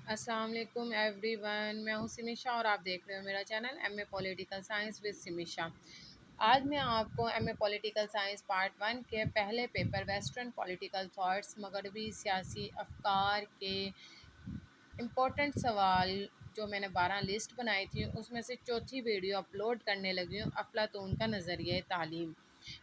السلام علیکم every one, میں ہوں سمیشا اور آپ دیکھ رہے ہو میرا channel M A political science with Samisha. آج میں آپ کو M A political science part 1 کے پہلے پیپر ویسٹرن پولیٹیکل تھاٹس مغربی سیاسی افکار کے امپورٹنٹ سوال جو میں نے 12 لسٹ بنائی تھی اس میں سے چوتھی ویڈیو اپلوڈ کرنے لگی ہوں، افلاطون کا نظریہ تعلیم۔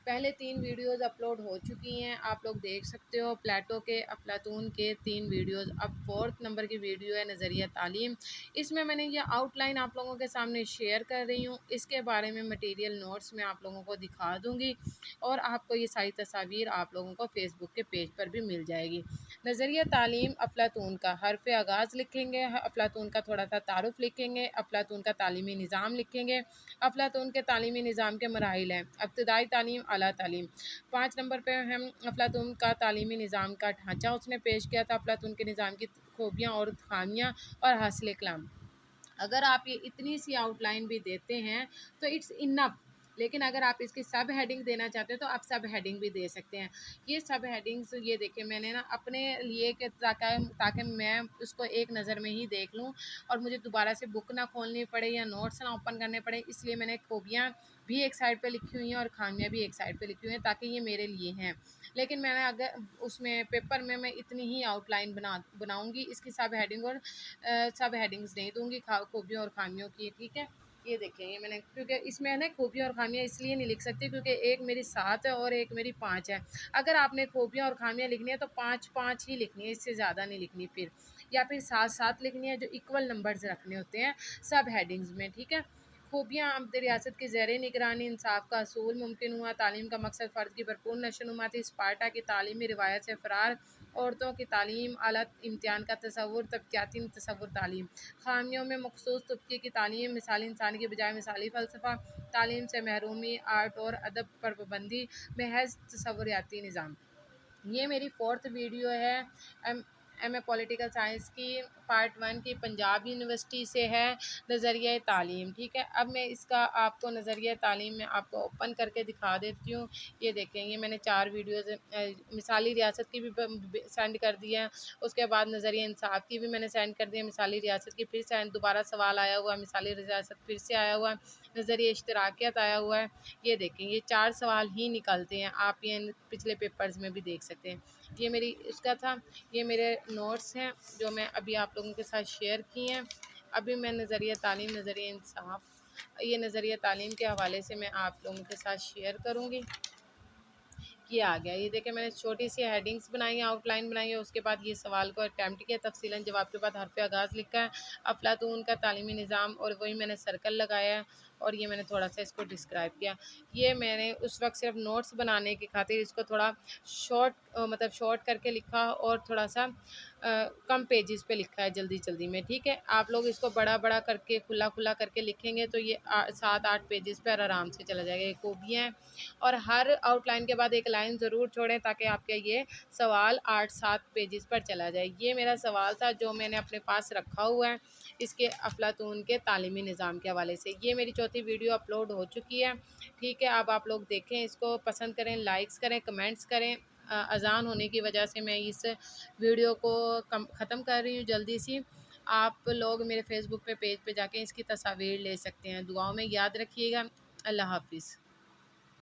پہلے 3 ویڈیوز اپلوڈ ہو چکی ہیں، آپ لوگ دیکھ سکتے ہو پلیٹو کے افلاطون کے 3 ویڈیوز۔ اب 4 نمبر کی ویڈیو ہے نظریہ تعلیم۔ اس میں نے یہ آؤٹ لائن آپ لوگوں کے سامنے شیئر کر رہی ہوں، اس کے بارے میں مٹیریل نوٹس میں آپ لوگوں کو دکھا دوں گی اور آپ کو یہ ساری تصاویر آپ لوگوں کو فیس بک کے پیج پر بھی مل جائے گی۔ نظریہ تعلیم افلاطون کا حرف آغاز لکھیں گے، افلاطون کا تھوڑا سا تعارف لکھیں گے، افلاطون کا تعلیمی نظام لکھیں گے۔ افلاطون کے تعلیمی نظام کے مراحل ہیں: ابتدائی تعلیم، اعلیٰ تعلیم۔ 5 نمبر پہ ہم افلاطون کا تعلیمی نظام کا ڈھانچہ اس نے پیش کیا تھا، افلاطون کے نظام کی خوبیاں اور خامیاں اور حاصل کلام۔ اگر آپ یہ اتنی سی آؤٹ لائن بھی دیتے ہیں تو اٹس انف، لیکن اگر آپ اس کی سب ہیڈنگ دینا چاہتے ہیں تو آپ سب ہیڈنگ بھی دے سکتے ہیں۔ یہ سب ہیڈنگز یہ دیکھیں میں نے اپنے لیے کہ تاکہ میں اس کو ایک نظر میں ہی دیکھ لوں اور مجھے دوبارہ سے بک نہ کھولنی پڑے یا نوٹس نہ اوپن کرنے پڑے، اس لیے میں نے خوبیاں بھی ایک سائڈ پہ لکھی ہوئی ہیں اور خامیاں بھی ایک سائڈ پہ لکھی ہوئی ہیں تاکہ یہ میرے لیے ہیں۔ لیکن میں نے اگر اس میں پیپر میں اتنی ہی آؤٹ لائن بناؤں گی، اس کی سب ہیڈنگ اور سب ہیڈنگز نہیں دوں گی خوبیوں اور خامیوں کی، ٹھیک ہے۔ یہ دیکھیں یہ میں نے، کیونکہ اس میں نا خوبیاں اور خامیاں اس لیے نہیں لکھ سکتی کیونکہ ایک میری 7 ہے اور ایک میری 5 ہے۔ اگر آپ نے خوبیاں اور خامیاں لکھنی ہے تو 5 ہی لکھنی ہے، اس سے زیادہ نہیں لکھنی، پھر یا پھر 7 لکھنی ہے جو ایکول نمبرز رکھنے ہوتے ہیں سب ہیڈنگز میں، ٹھیک ہے۔ خوبیاں: عمد ریاست کی زیر نگرانی انصاف کا اصول ممکن ہوا، تعلیم کا مقصد فرد کی بھرپور نشوونما تھی، اسپارٹا کی تعلیمی روایت سے فرار، عورتوں کی تعلیم، اعلیٰ امتحان کا تصور، طبقیاتی تصور تعلیم۔ خامیوں میں مخصوص طبقے کی تعلیم، مثالی انسانی کی بجائے مثالی فلسفہ، تعلیم سے محرومی، آرٹ اور ادب پر پابندی، محض تصوراتی نظام۔ یہ میری 4تھ ویڈیو ہے ایم اے پولیٹیکل سائنس کی پارٹ 1 کی، پنجاب یونیورسٹی سے ہے، نظریہ تعلیم، ٹھیک ہے۔ اب میں اس کا آپ کو نظریہ تعلیم میں آپ کو اوپن کر کے دکھا دیتی ہوں۔ یہ دیکھیں یہ میں نے 4 ویڈیوز مثالی ریاست کی بھی سینڈ کر دی ہے، اس کے بعد نظریہ انصاف کی بھی میں نے سینڈ کر دی ہے، مثالی ریاست کی پھر دوبارہ سوال آیا ہوا ہے، مثالی ریاست پھر سے آیا ہوا ہے، نظریہ اشتراکیت آیا ہوا ہے۔ یہ دیکھیں یہ 4 سوال ہی نکلتے ہیں، آپ یہ پچھلے پیپرز میں بھی دیکھ سکتے ہیں۔ یہ میری اس کا تھا، یہ میرے نوٹس ہیں جو میں ابھی آپ لوگوں کے ساتھ شیئر کی ہیں۔ ابھی میں نظریہ تعلیم، نظریہ انصاف، یہ نظریہ تعلیم کے حوالے سے میں آپ لوگوں کے ساتھ شیئر کروں گی۔ یہ آ گیا، یہ دیکھیں میں نے چھوٹی سی ہیڈنگز بنائی ہیں، آؤٹ لائن بنائی ہے، اس کے بعد یہ سوال کو اٹیمپٹ کیا تفصیلاً، جواب کے بعد حرف آغاز لکھا ہے، افلاطون کا تعلیمی نظام، اور وہی میں نے سرکل لگایا ہے اور یہ میں نے تھوڑا سا اس کو ڈسکرائب کیا۔ یہ میں نے اس وقت صرف نوٹس بنانے کی خاطر اس کو تھوڑا شارٹ کر کے لکھا اور تھوڑا سا کم پیجز پہ لکھا ہے جلدی میں، ٹھیک ہے۔ آپ لوگ اس کو بڑا کر کے کھلا کر کے لکھیں گے تو یہ 7-8 پیجز پر آرام سے چلا جائے گا۔ یہ خوبیاں ہیں، اور ہر آؤٹ لائن کے بعد ایک لائن ضرور چھوڑیں تاکہ آپ کا یہ سوال 8-7 پیجز پر چلا جائے۔ یہ میرا سوال تھا جو میں نے اپنے پاس رکھا ہوا ہے اس کے افلاطون کے تعلیمی نظام کے حوالے سے۔ یہ میری چوتھی ویڈیو اپلوڈ ہو چکی ہے، ٹھیک ہے۔ اب آپ لوگ دیکھیں، اس کو پسند کریں، لائکس کریں، کمنٹس کریں۔ اذان ہونے کی وجہ سے میں اس ویڈیو کو ختم کر رہی ہوں جلدی سی۔ آپ لوگ میرے فیس بک پہ پیج پہ جا کے اس کی تصاویر لے سکتے ہیں۔ دعاؤں میں یاد رکھیے گا۔ اللہ حافظ۔